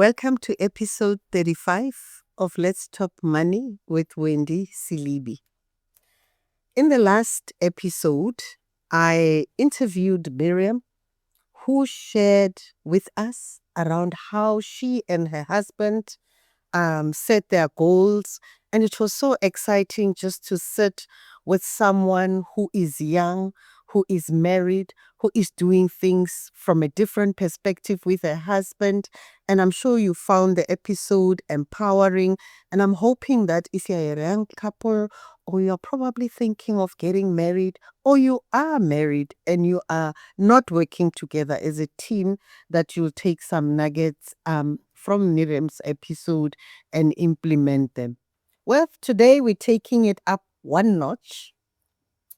Welcome to episode 35 of Let's Talk Money with Wendy Silibi. In the last episode, I interviewed Miriam, who shared with us around how she and her husband set their goals. And it was so exciting just to sit with someone who is young, who is married, who is doing things from a different perspective with her husband. And I'm sure you found the episode empowering. And I'm hoping that if you're a young couple, or you're probably thinking of getting married, or you are married and you are not working together as a team, that you'll take some nuggets from Miriam's episode and implement them. Well, today we're taking it up one notch.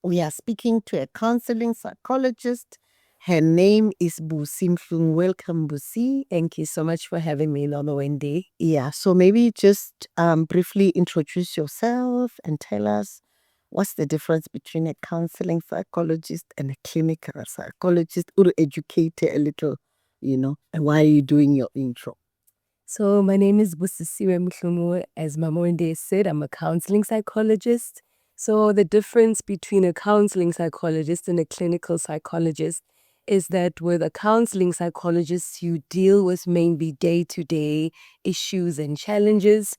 We are speaking to a counseling psychologist. Her name is Busi Mhlungu. Welcome, Busi. Thank you so much for having me, Mama Wendy. Yeah, so maybe just briefly introduce yourself and tell us what's the difference between a counseling psychologist and a clinical psychologist, or educate a little, and why are you doing your intro? So my name is Busi Mhlungu. As Mama Wendy said, I'm a counseling psychologist. So the difference between a counseling psychologist and a clinical psychologist is that with a counseling psychologist, you deal with mainly day-to-day issues and challenges.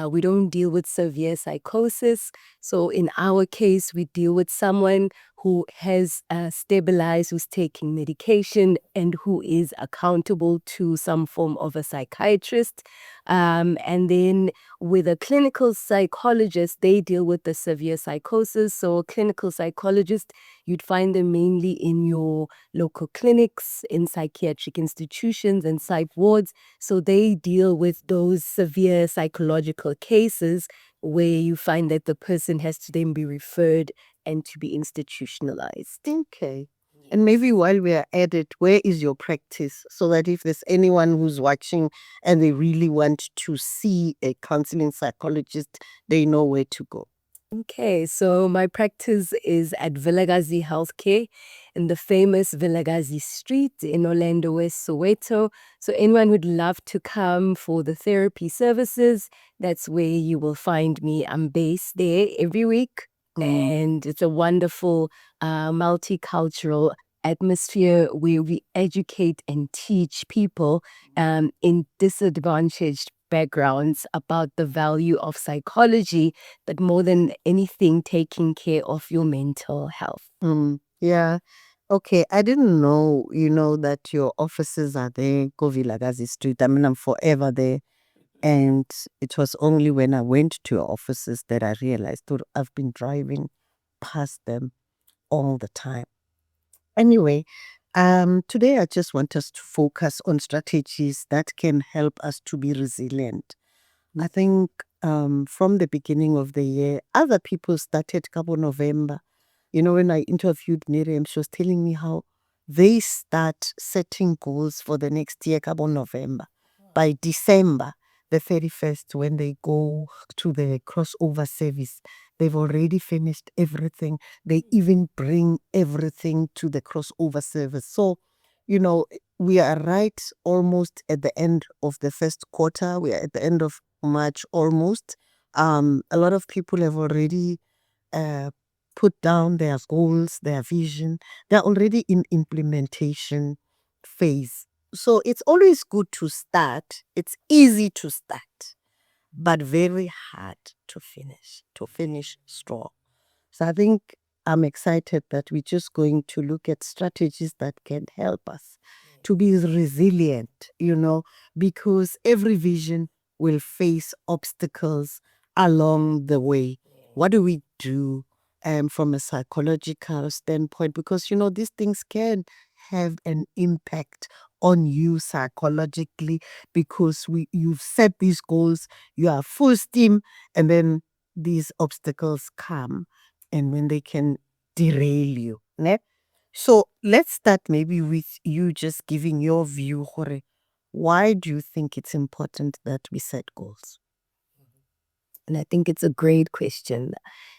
We don't deal with severe psychosis. So in our case, we deal with someone who has stabilized, who's taking medication, and who is accountable to some form of a psychiatrist. And then with a clinical psychologist, they deal with the severe psychosis. So a clinical psychologist, you'd find them mainly in your local clinics, in psychiatric institutions and psych wards. So they deal with those severe psychological cases where you find that the person has to then be referred and to be institutionalized. Okay. And maybe while we are at it, where is your practice? So that if there's anyone who's watching and they really want to see a counseling psychologist, they know where to go. Okay, so my practice is at Vilagazi Healthcare in the famous Vilagazi Street in Orlando, West Soweto. So anyone who'd love to come for the therapy services, that's where you will find me. I'm based there every week. And it's a wonderful multicultural atmosphere where we educate and teach people in disadvantaged backgrounds about the value of psychology, but more than anything, taking care of your mental health. Yeah. Okay. I didn't know, that your offices are there, Vilagazi Street. I mean, I'm forever there. And it was only when I went to your offices that I realized that I've been driving past them all the time. Anyway, today I just want us to focus on strategies that can help us to be resilient. I think from the beginning of the year, other people started Cabo November. When I interviewed Miriam, she was telling me how they start setting goals for the next year, Cabo November. By December the 31st, when they go to the crossover service, they've already finished everything. They even bring everything to the crossover service. So, we are right almost at the end of the first quarter. We are at the end of March almost. A lot of people have already put down their goals, their vision. They're already in implementation phase. So it's always good to start. It's easy to start, but very hard to finish strong. So I think I'm excited that we're just going to look at strategies that can help us to be resilient, because every vision will face obstacles along the way. What do we do from a psychological standpoint? Because, these things can have an impact on you psychologically, because you've set these goals, you are full steam, and then these obstacles come, and when they can derail you. Ne? So let's start maybe with you just giving your view. Why do you think it's important that we set goals? And I think it's a great question.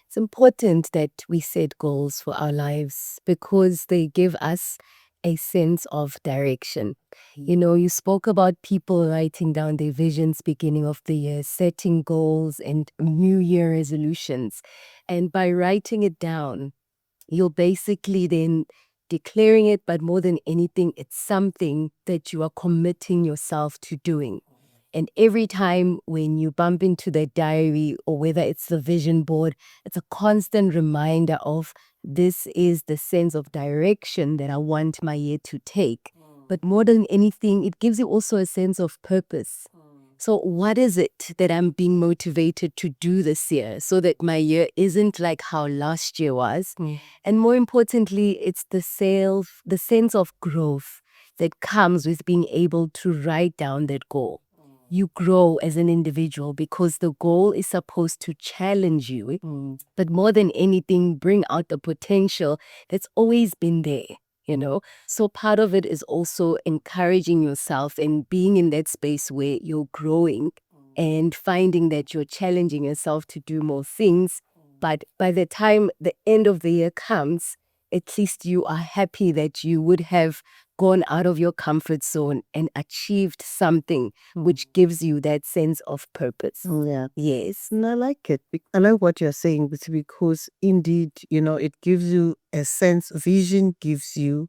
It's important that we set goals for our lives because they give us a sense of direction. You know, you spoke about people writing down their visions beginning of the year, setting goals and New Year resolutions. And by writing it down, you're basically then declaring it, but more than anything, it's something that you are committing yourself to doing. And every time when you bump into the diary or whether it's the vision board, it's a constant reminder of this is the sense of direction that I want my year to take. But more than anything, it gives you also a sense of purpose. So what is it that I'm being motivated to do this year so that my year isn't like how last year was? And more importantly, it's the sense of growth that comes with being able to write down that goal. You grow as an individual because the goal is supposed to challenge you, but more than anything, bring out the potential that's always been there. You know, so part of it is also encouraging yourself and being in that space where you're growing and finding that you're challenging yourself to do more things. But by the time the end of the year comes, at least you are happy that you would have gone out of your comfort zone and achieved something which gives you that sense of purpose. Yeah. Yes. And I like it. I like what you're saying because indeed, it gives you a sense, vision gives you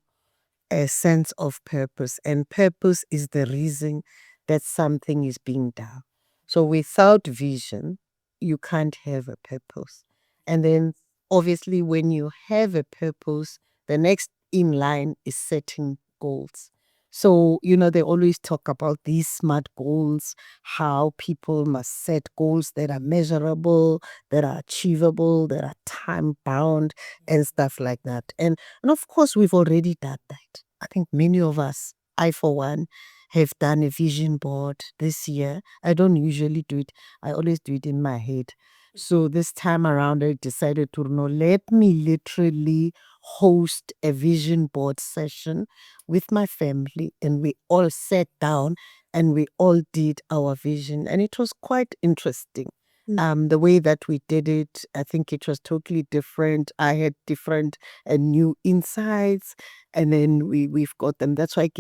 a sense of purpose, and purpose is the reason that something is being done. So without vision, you can't have a purpose. And then obviously when you have a purpose, the next in line is setting goals. So, they always talk about these SMART goals, how people must set goals that are measurable, that are achievable, that are time bound, and stuff like that. And of course, we've already done that. I think many of us, I for one, have done a vision board this year. I don't usually do it. I always do it in my head. So this time around, I decided to let me literally host a vision board session with my family, and we all sat down and we all did our vision, and it was quite interesting. The way that we did it, I think it was totally different. I had different and new insights, and then we've got them. That's why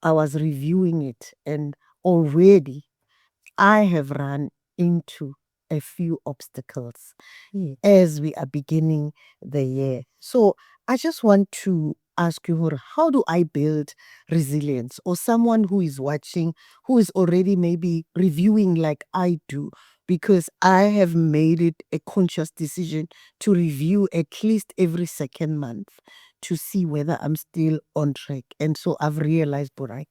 I was reviewing it, and already I have run into a few obstacles as we are beginning the year. So I just want to ask you, Hur, how do I build resilience? Or someone who is watching, who is already maybe reviewing like I do, because I have made it a conscious decision to review at least every second month to see whether I'm still on track. And so I've realized, Borai,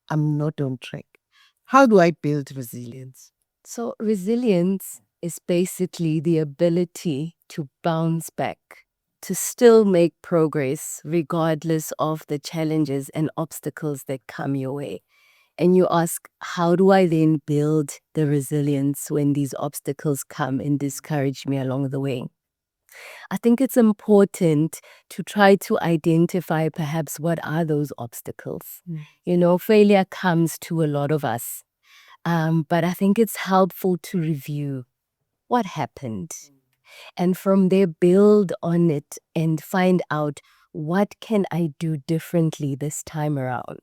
I'm not on track. How do I build resilience? So resilience is basically the ability to bounce back, to still make progress regardless of the challenges and obstacles that come your way. And you ask, how do I then build the resilience when these obstacles come and discourage me along the way? I think it's important to try to identify perhaps what are those obstacles. You know, failure comes to a lot of us. But I think it's helpful to review what happened and from there build on it and find out what can I do differently this time around.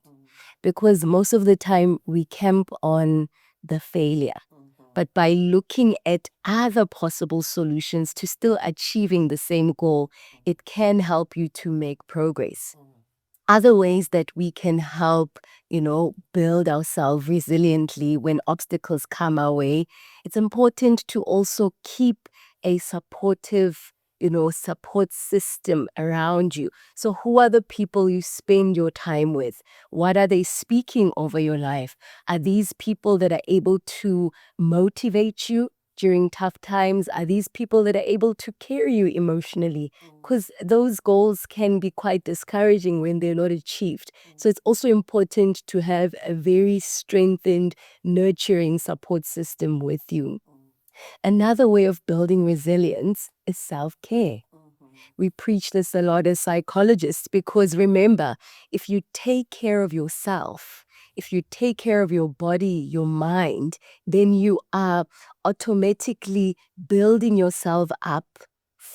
Because most of the time we camp on the failure. But by looking at other possible solutions to still achieving the same goal, it can help you to make progress. Other ways that we can help, build ourselves resiliently when obstacles come our way, it's important to also keep a supportive, support system around you. So who are the people you spend your time with? What are they speaking over your life? Are these people that are able to motivate you during tough times? Are these people that are able to carry you emotionally? Because those goals can be quite discouraging when they're not achieved. So it's also important to have a very strengthened, nurturing support system with you. Another way of building resilience is self-care. We preach this a lot as psychologists because remember, if you take care of yourself, if you take care of your body, your mind, then you are automatically building yourself up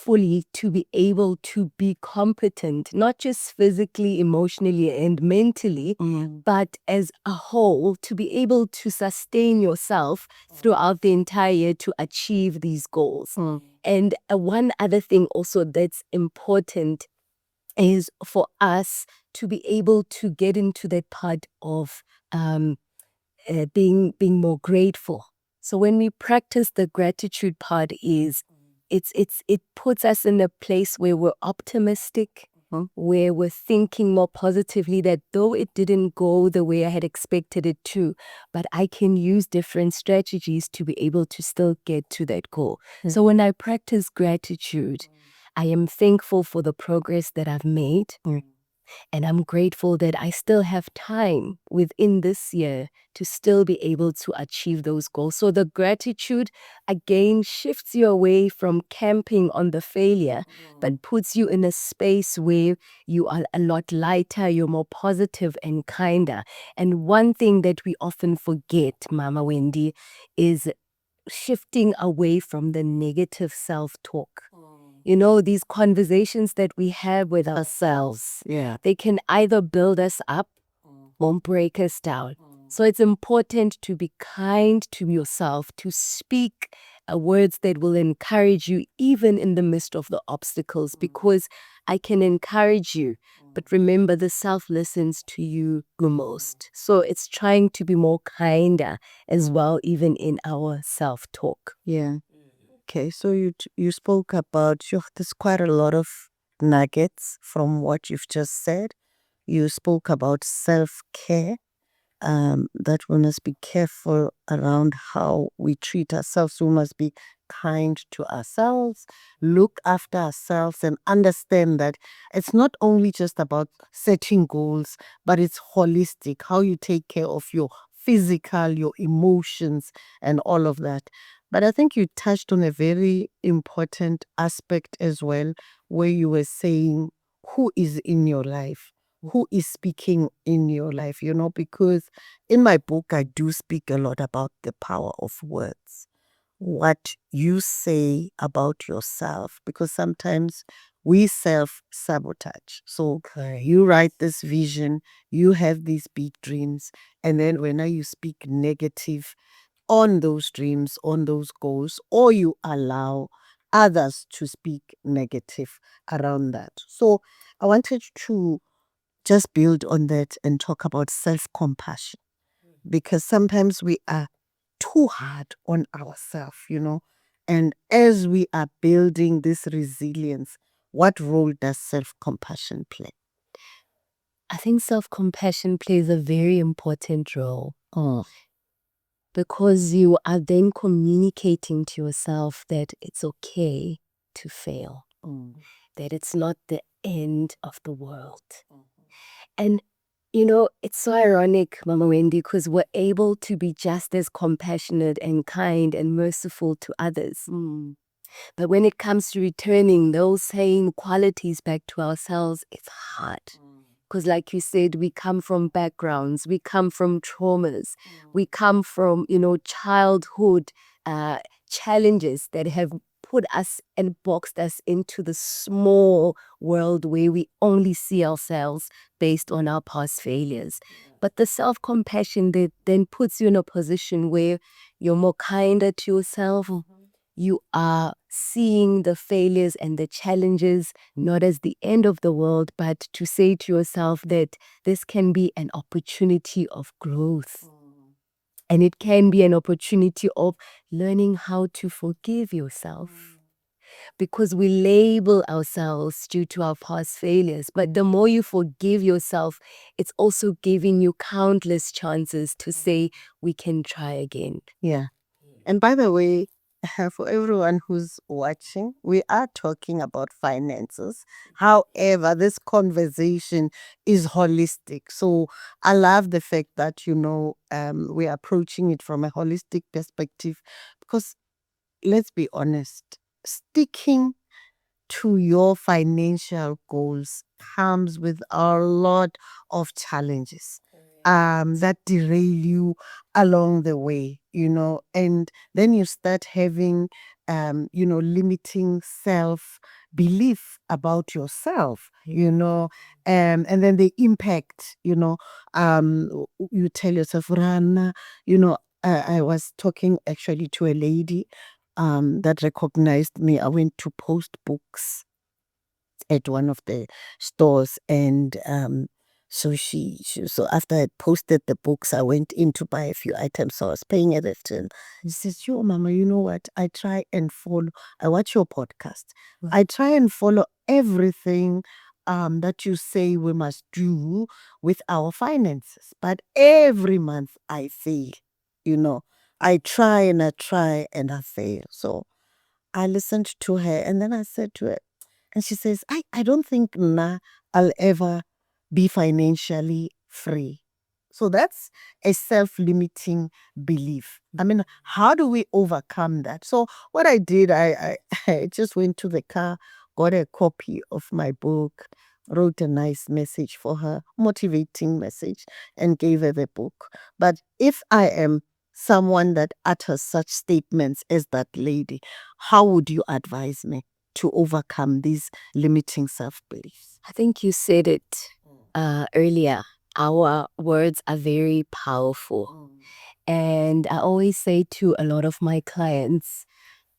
fully to be able to be competent, not just physically, emotionally, and mentally, but as a whole, to be able to sustain yourself throughout the entire year to achieve these goals. And one other thing also that's important is for us to be able to get into that part of being more grateful. So when we practice the gratitude part, it puts us in a place where we're optimistic, where we're thinking more positively that though it didn't go the way I had expected it to, but I can use different strategies to be able to still get to that goal. So when I practice gratitude, I am thankful for the progress that I've made. And I'm grateful that I still have time within this year to still be able to achieve those goals. So the gratitude again shifts you away from camping on the failure, but puts you in a space where you are a lot lighter, you're more positive and kinder. And one thing that we often forget, Mama Wendy, is shifting away from the negative self-talk. You know, these conversations that we have with ourselves, they can either build us up or break us down. So it's important to be kind to yourself, to speak words that will encourage you even in the midst of the obstacles, because I can encourage you, but remember the self listens to you the most. So it's trying to be more kinder as well, even in our self-talk. Yeah. Okay, so you spoke about, there's quite a lot of nuggets from what you've just said. You spoke about self-care, that we must be careful around how we treat ourselves. We must be kind to ourselves, look after ourselves, and understand that it's not only just about setting goals, but it's holistic, how you take care of your physical, your emotions, and all of that. But I think you touched on a very important aspect as well, where you were saying who is in your life, who is speaking in your life, because in my book, I do speak a lot about the power of words, what you say about yourself, because sometimes we self-sabotage. So you write this vision, you have these big dreams, and then when you speak negative on those dreams, on those goals, or you allow others to speak negative around that. So I wanted to just build on that and talk about self-compassion, because sometimes we are too hard on ourselves, and as we are building this resilience, what role does self-compassion play? I think self-compassion plays a very important role. Because you are then communicating to yourself that it's okay to fail, that it's not the end of the world. And, it's so ironic, Mama Wendy, because we're able to be just as compassionate and kind and merciful to others. But when it comes to returning those same qualities back to ourselves, it's hard. Because like you said, we come from backgrounds, we come from traumas, we come from, childhood challenges that have put us and boxed us into the small world where we only see ourselves based on our past failures. But the self-compassion that then puts you in a position where you're more kinder to yourself. You are seeing the failures and the challenges not as the end of the world, but to say to yourself that this can be an opportunity of growth. And it can be an opportunity of learning how to forgive yourself. Because we label ourselves due to our past failures. But the more you forgive yourself, it's also giving you countless chances to say, we can try again. Yeah. And by the way, for everyone who's watching, we are talking about finances. However, this conversation is holistic. So I love the fact that, we're approaching it from a holistic perspective, because let's be honest, sticking to your financial goals comes with a lot of challenges that derail you along the way, and then you start having limiting self-belief about yourself, and then the impact, you tell yourself, Rana, I was talking actually to a lady that recognized me. I went to post books at one of the stores, and so so after I posted the books, I went in to buy a few items. So I was paying at it, and she says, "Yo, Mama, you know what? I try and follow. I watch your podcast. I try and follow everything that you say we must do with our finances, but every month I fail. You know, I try and I fail." So I listened to her, and then I said to her, and she says, I don't think I'll ever be financially free. So that's a self-limiting belief. I mean, how do we overcome that? So what I did, I just went to the car, got a copy of my book, wrote a nice message for her, motivating message, and gave her the book. But if I am someone that utters such statements as that lady, how would you advise me to overcome these limiting self-beliefs? I think you said it earlier. Our words are very powerful. And I always say to a lot of my clients,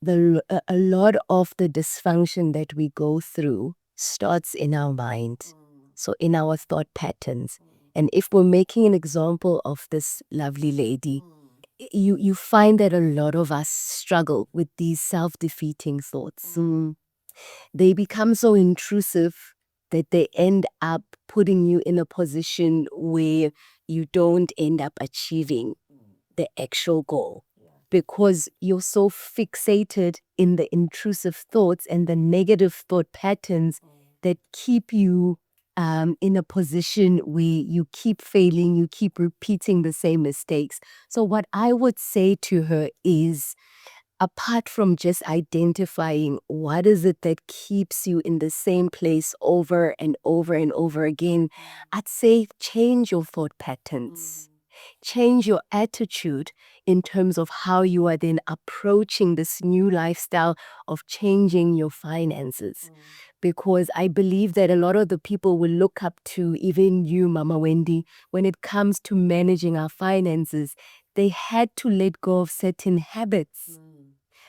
a lot of the dysfunction that we go through starts in our mind, so in our thought patterns. And if we're making an example of this lovely lady, you find that a lot of us struggle with these self-defeating thoughts. They become so intrusive that they end up putting you in a position where you don't end up achieving the actual goal, because you're so fixated in the intrusive thoughts and the negative thought patterns that keep you in a position where you keep failing, you keep repeating the same mistakes. So what I would say to her is, apart from just identifying what is it that keeps you in the same place over and over and over again, I'd say change your thought patterns. Change your attitude in terms of how you are then approaching this new lifestyle of changing your finances. Because I believe that a lot of the people will look up to, even you, Mama Wendy, when it comes to managing our finances, they had to let go of certain habits.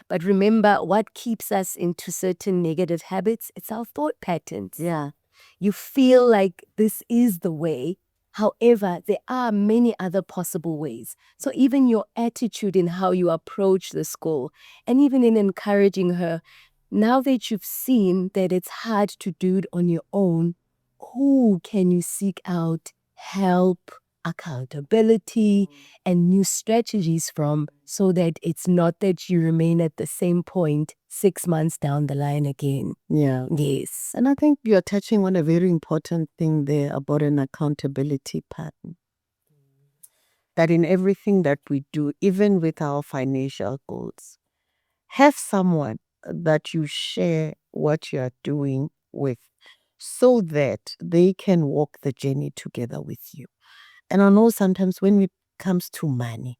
But remember, what keeps us into certain negative habits? It's our thought patterns. Yeah. You feel like this is the way. However, there are many other possible ways. So even your attitude in how you approach this goal, and even in encouraging her, now that you've seen that it's hard to do it on your own, who can you seek out help, accountability, and new strategies from, so that it's not that you remain at the same point 6 months down the line again? Yeah. Yes. And I think you're touching on a very important thing there about an accountability pattern. That in everything that we do, even with our financial goals, have someone that you share what you are doing with, so that they can walk the journey together with you. And I know sometimes when it comes to money,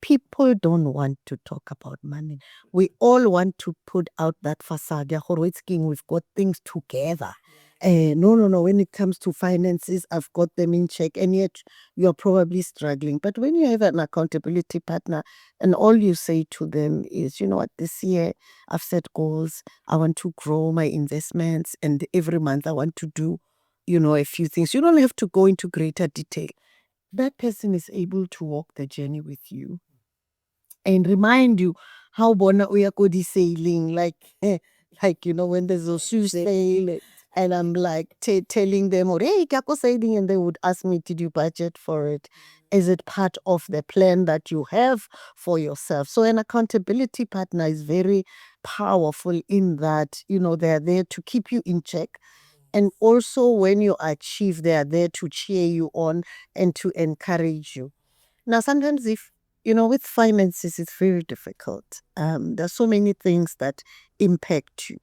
people don't want to talk about money. We all want to put out that facade. We've got things together. No. When it comes to finances, I've got them in check. And yet you're probably struggling. But when you have an accountability partner and all you say to them is, you know what, this year I've set goals. I want to grow my investments. And every month I want to do, a few things. You don't have to go into greater detail. That person is able to walk the journey with you and remind you how bona uyakodi sailing, like when there's a shoe sale, and I'm like telling them, or hey, kako sailing, and they would ask me, did you budget for it? Is it part of the plan that you have for yourself? So an accountability partner is very powerful in that, they're there to keep you in check. And also when you achieve, they are there to cheer you on and to encourage you. Now, sometimes with finances, it's very difficult. There's so many things that impact you.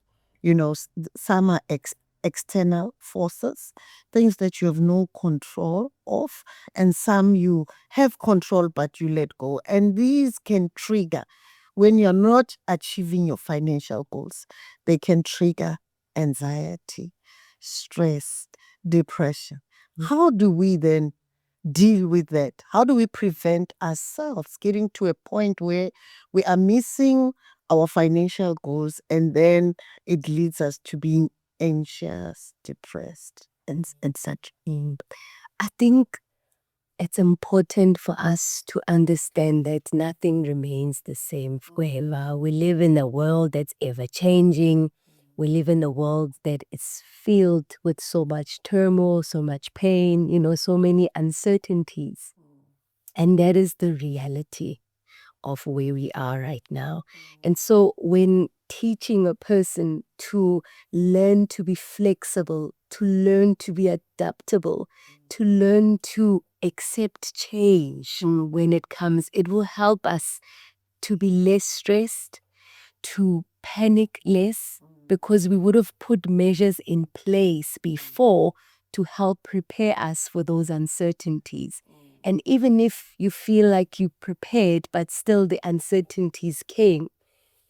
Some are external forces, things that you have no control of, and some you have control but you let go. And these can trigger when you're not achieving your financial goals, they can trigger anxiety, stress, depression. How do we then deal with that? How do we prevent ourselves getting to a point where we are missing our financial goals and then it leads us to being anxious, depressed, and such? I think it's important for us to understand that nothing remains the same forever. We live in a world that's ever changing. We live in a world that is filled with so much turmoil, so much pain, so many uncertainties. And that is the reality of where we are right now. And so when teaching a person to learn to be flexible, to learn to be adaptable, to learn to accept change when it comes, it will help us to be less stressed, to panic less, because we would have put measures in place before to help prepare us for those uncertainties. And even if you feel like you prepared, but still the uncertainties came,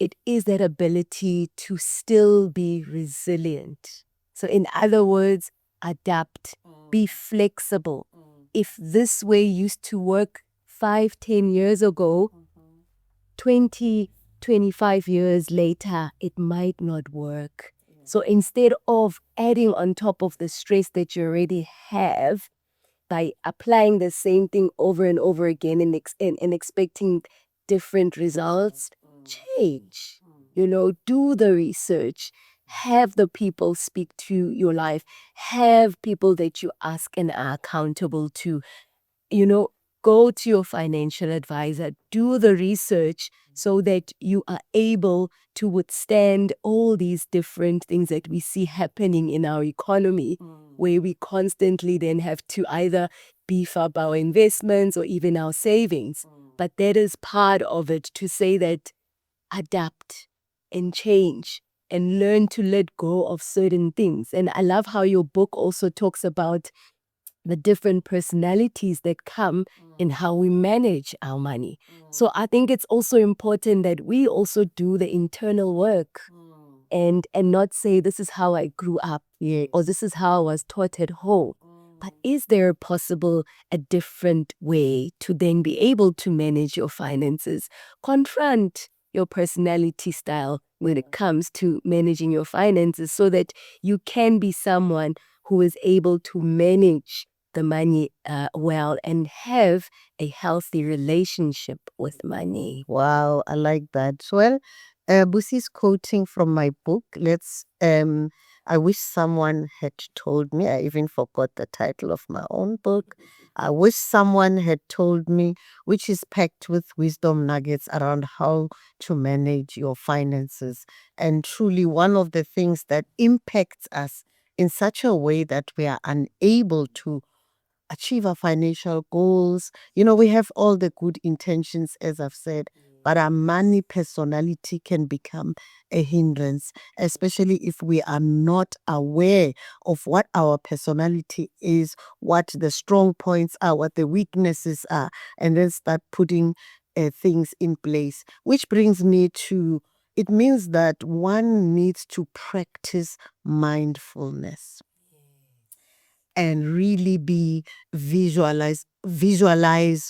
it is that ability to still be resilient. So in other words, adapt, be flexible. If this way used to work 5, 10 years ago, 20, 25 years later, it might not work. So instead of adding on top of the stress that you already have by applying the same thing over and over again and expecting different results, change. Do the research. Have the people speak to your life. Have people that you ask and are accountable to. Go to your financial advisor, do the research so that you are able to withstand all these different things that we see happening in our economy, where we constantly then have to either beef up our investments or even our savings. But that is part of it, to say that adapt and change and learn to let go of certain things. And I love how your book also talks about the different personalities that come in how we manage our money. So I think it's also important that we also do the internal work and not say this is how I grew up or this is how I was taught at home. But is there a different way to then be able to manage your finances? Confront your personality style when it comes to managing your finances so that you can be someone who is able to manage the money well and have a healthy relationship with money. Wow, I like that. Well, Busi's quoting from my book. I wish someone had told me. I even forgot the title of my own book. I wish someone had told me, which is packed with wisdom nuggets around how to manage your finances. And truly, one of the things that impacts us in such a way that we are unable to achieve our financial goals. We have all the good intentions, as I've said, but our money personality can become a hindrance, especially if we are not aware of what our personality is, what the strong points are, what the weaknesses are, and then start putting things in place. Which brings me to, it means that one needs to practice mindfulness and really be visualize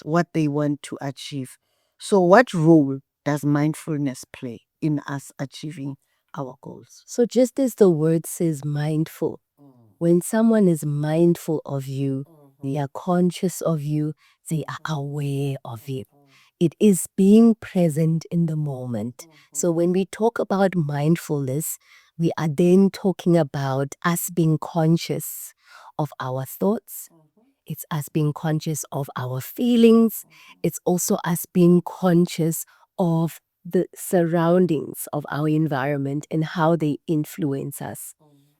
what they want to achieve. So what role does mindfulness play in us achieving our goals? So just as the word says mindful, when someone is mindful of you, they are conscious of you, they are aware of you. It is being present in the moment. So when we talk about mindfulness, we are then talking about us being conscious of our thoughts. It's us being conscious of our feelings. It's also us being conscious of the surroundings of our environment and how they influence us.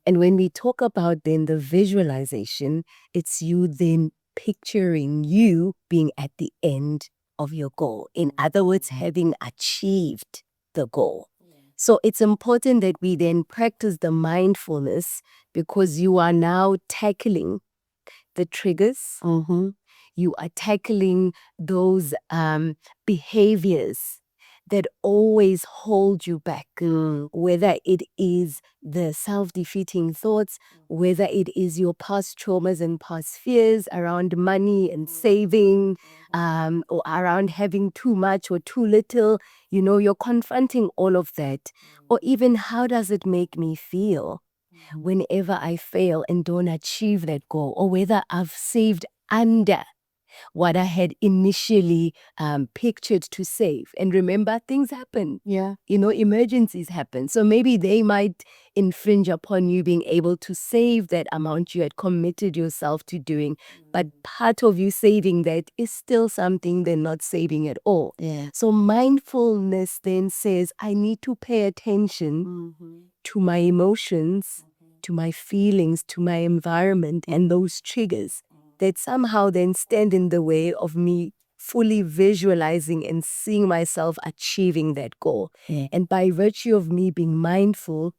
And when we talk about then the visualization, it's you then picturing you being at the end of your goal. In other words, having achieved the goal. So it's important that we then practice the mindfulness because you are now tackling the triggers. You are tackling those behaviors that always hold you back, whether it is the self-defeating thoughts, whether it is your past traumas and past fears around money and saving, or around having too much or too little. You're confronting all of that. Or even, how does it make me feel whenever I fail and don't achieve that goal, or whether I've saved under what I had initially pictured to save. And remember, things happen. Yeah. Emergencies happen. So maybe they might infringe upon you being able to save that amount you had committed yourself to doing. But part of you saving that is still something they're not saving at all. Yeah. So mindfulness then says, I need to pay attention to my emotions, to my feelings, to my environment, and those triggers that somehow then stand in the way of me fully visualizing and seeing myself achieving that goal. Yeah. And by virtue of me being mindful,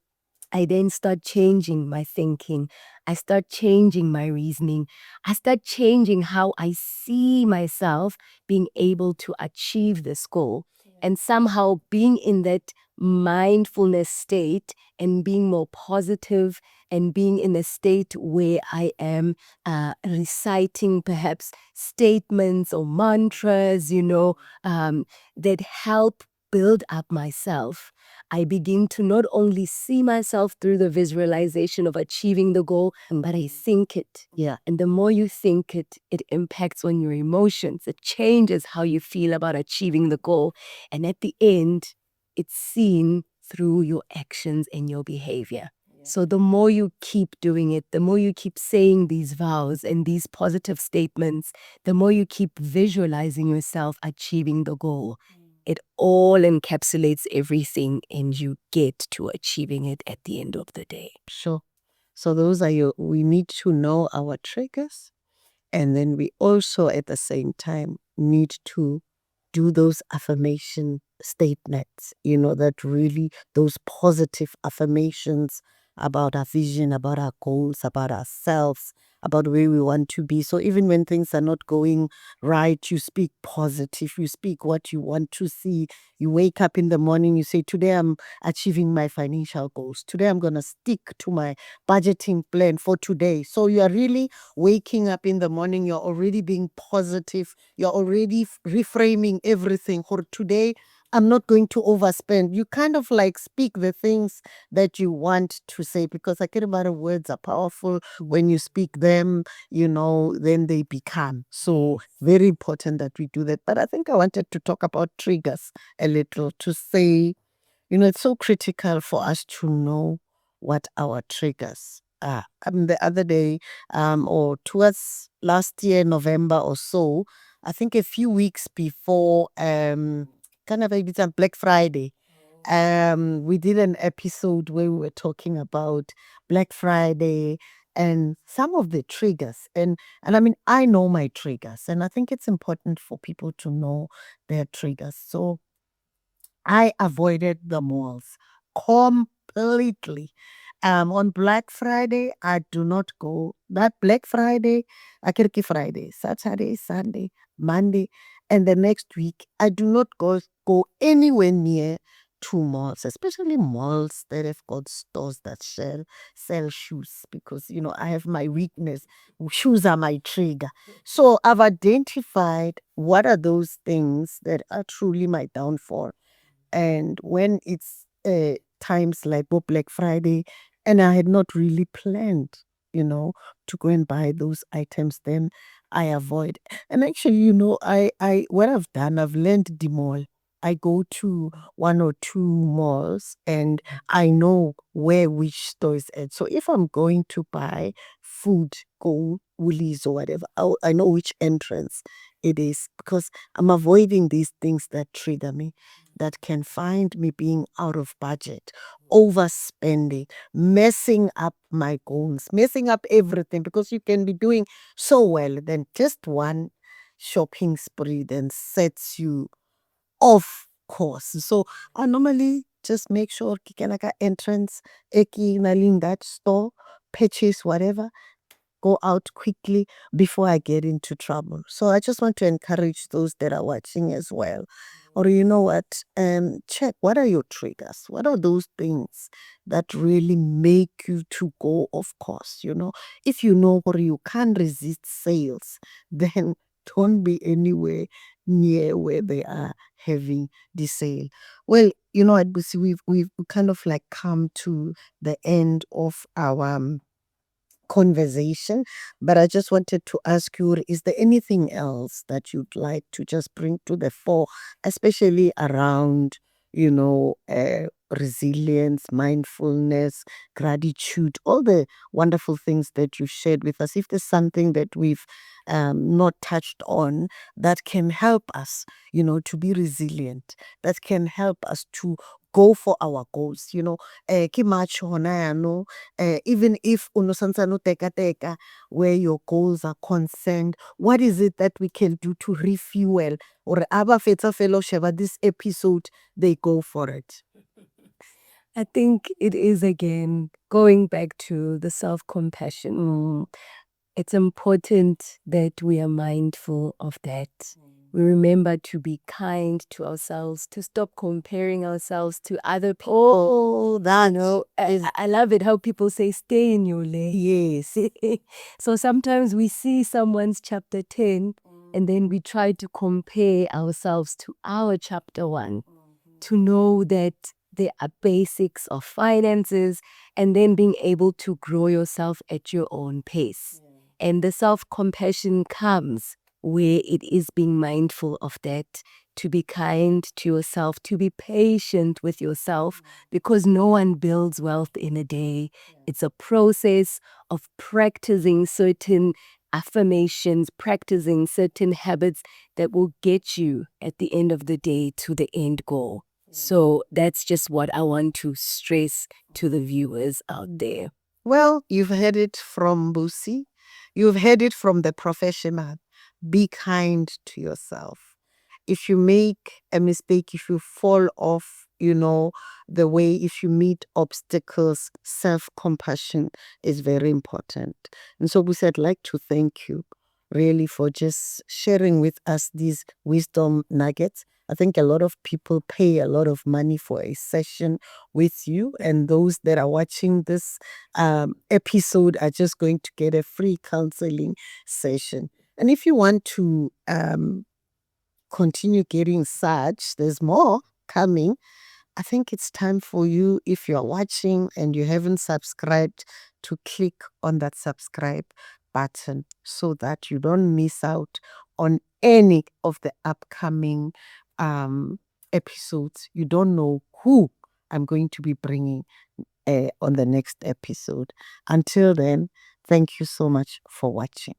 I then start changing my thinking. I start changing my reasoning. I start changing how I see myself being able to achieve this goal. And somehow being in that mindfulness state and being more positive and being in a state where I am reciting perhaps statements or mantras, that help build up myself. I begin to not only see myself through the visualization of achieving the goal, but I think it. Yeah. And the more you think it, it impacts on your emotions. It changes how you feel about achieving the goal. And at the end, it's seen through your actions and your behavior. So the more you keep doing it, the more you keep saying these vows and these positive statements, the more you keep visualizing yourself achieving the goal. It all encapsulates everything and you get to achieving it at the end of the day. Sure. So those are we need to know our triggers. And then we also at the same time need to do those affirmation statements, that really, those positive affirmations about our vision, about our goals, about ourselves, about where we want to be. So even when things are not going right, you speak positive, you speak what you want to see. You wake up in the morning, you say, today I'm achieving my financial goals. Today I'm going to stick to my budgeting plan for today. So you are really waking up in the morning, you're already being positive, you're already reframing everything. For today, I'm not going to overspend. You kind of like speak the things that you want to say, because I care about words are powerful. When you speak them, then they become. So very important that we do that. But I think I wanted to talk about triggers a little, to say, it's so critical for us to know what our triggers are. The other day, or towards last year, November or so, I think a few weeks before, kind of maybe some Black Friday, we did an episode where we were talking about Black Friday and some of the triggers. And I mean, I know my triggers, and I think it's important for people to know their triggers. So I avoided the malls completely. On Black Friday, I do not go. That Black Friday, Akirki Friday, Saturday, Sunday, Monday, and the next week, I do not go anywhere near to malls, especially malls that have got stores that sell shoes, because I have my weakness. Shoes are my trigger. So I've identified what are those things that are truly my downfall. And when it's times like Black Friday, and I had not really planned, to go and buy those items, then I avoid. And actually, what I've done, I've learned the mall. I go to one or two malls and I know where which store is at. So if I'm going to buy food, go Woolies or whatever, I know which entrance it is, because I'm avoiding these things that trigger me, that can find me being out of budget, overspending, messing up my goals, messing up everything, because you can be doing so well, then just one shopping spree then sets you off course. So I normally just make sure kikenaka entrance, eki naling that store, purchase whatever, go out quickly before I get into trouble. So I just want to encourage those that are watching as well. or you know what, check what are your triggers, what are those things that really make you to go off course. If you know or you can't resist sales, then don't be anywhere near where they are having the sale. Well, at Busi, we've kind of like come to the end of our conversation, but I just wanted to ask you, is there anything else that you'd like to just bring to the fore, especially around, resilience, mindfulness, gratitude, all the wonderful things that you shared with us? If there's something that we've not touched on that can help us, to be resilient, that can help us to go for our goals, ke match hona yaanong, even if uno santsane o teka where your goals are concerned, what is it that we can do to refuel? Or aba fetsa fela o sheba this episode, they go for it. I think it is, again, going back to the self-compassion. It's important that we are mindful of that. We remember to be kind to ourselves, to stop comparing ourselves to other people. Oh, that I love it how people say, stay in your lane. yes. So sometimes we see someone's chapter 10 and then we try to compare ourselves to our chapter 1 to know that there are basics of finances and then being able to grow yourself at your own pace. And the self-compassion comes where it is being mindful of that, to be kind to yourself, to be patient with yourself, because no one builds wealth in a day. It's a process of practicing certain affirmations, practicing certain habits that will get you at the end of the day to the end goal. So that's just what I want to stress to the viewers out there. Well, you've heard it from Busi. You've heard it from the professional. Be kind to yourself. If you make a mistake, if you fall off, the way, if you meet obstacles, self-compassion is very important. And so, Busi, I'd like to thank you really for just sharing with us these wisdom nuggets. I think a lot of people pay a lot of money for a session with you, and those that are watching this episode are just going to get a free counseling session. And if you want to continue getting such, there's more coming. I think it's time for you, if you're watching and you haven't subscribed, to click on that subscribe button so that you don't miss out on any of the upcoming episodes. You don't know who I'm going to be bringing on the next episode. Until then, thank you so much for watching.